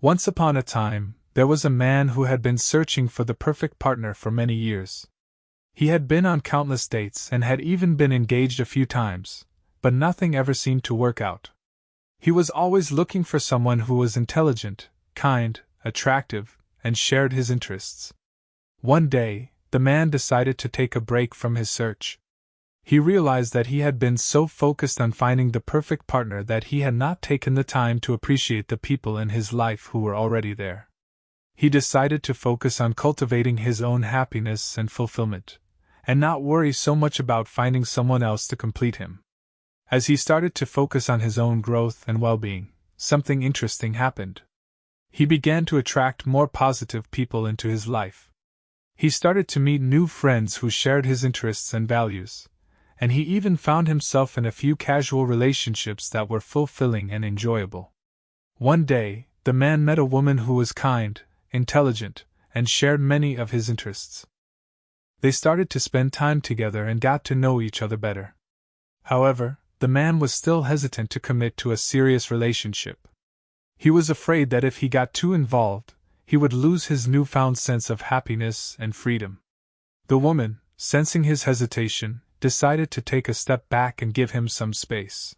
Once upon a time, there was a man who had been searching for the perfect partner for many years. He had been on countless dates and had even been engaged a few times, but nothing ever seemed to work out. He was always looking for someone who was intelligent, kind, attractive, and shared his interests. One day, the man decided to take a break from his search. He realized that he had been so focused on finding the perfect partner that he had not taken the time to appreciate the people in his life who were already there. He decided to focus on cultivating his own happiness and fulfillment, and not worry so much about finding someone else to complete him. As he started to focus on his own growth and well-being, something interesting happened. He began to attract more positive people into his life. He started to meet new friends who shared his interests and values, and he even found himself in a few casual relationships that were fulfilling and enjoyable. One day, the man met a woman who was kind, intelligent, and shared many of his interests. They started to spend time together and got to know each other better. However, the man was still hesitant to commit to a serious relationship. He was afraid that if he got too involved, he would lose his newfound sense of happiness and freedom. The woman, sensing his hesitation, decided to take a step back and give him some space.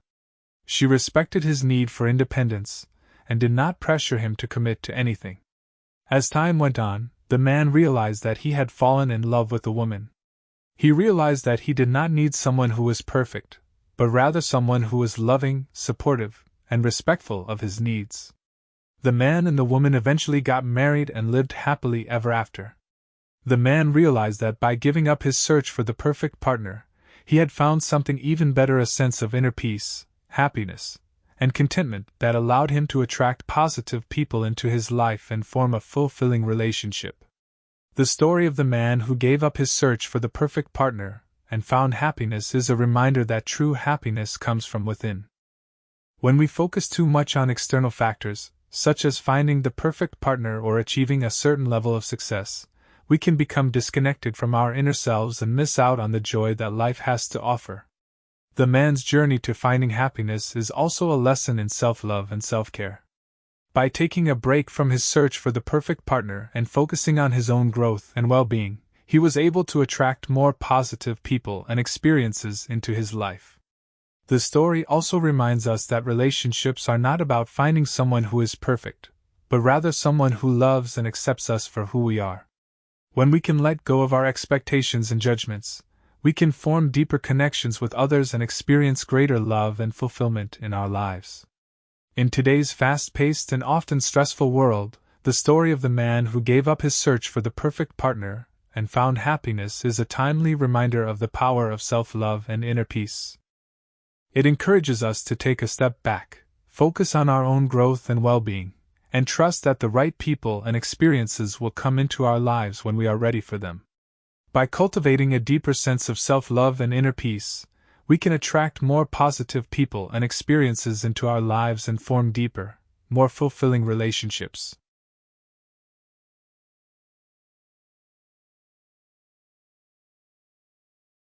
She respected his need for independence and did not pressure him to commit to anything. As time went on, the man realized that he had fallen in love with the woman. He realized that he did not need someone who was perfect, but rather someone who was loving, supportive, and respectful of his needs. The man and the woman eventually got married and lived happily ever after. The man realized that by giving up his search for the perfect partner, he had found something even better, a sense of inner peace, happiness, and contentment that allowed him to attract positive people into his life and form a fulfilling relationship. The story of the man who gave up his search for the perfect partner and found happiness is a reminder that true happiness comes from within. When we focus too much on external factors, such as finding the perfect partner or achieving a certain level of success, we can become disconnected from our inner selves and miss out on the joy that life has to offer. The man's journey to finding happiness is also a lesson in self-love and self-care. By taking a break from his search for the perfect partner and focusing on his own growth and well-being, he was able to attract more positive people and experiences into his life. The story also reminds us that relationships are not about finding someone who is perfect, but rather someone who loves and accepts us for who we are. When we can let go of our expectations and judgments, we can form deeper connections with others and experience greater love and fulfillment in our lives. In today's fast-paced and often stressful world, the story of the man who gave up his search for the perfect partner and found happiness is a timely reminder of the power of self-love and inner peace. It encourages us to take a step back, focus on our own growth and well-being, and trust that the right people and experiences will come into our lives when we are ready for them. By cultivating a deeper sense of self-love and inner peace, we can attract more positive people and experiences into our lives and form deeper, more fulfilling relationships.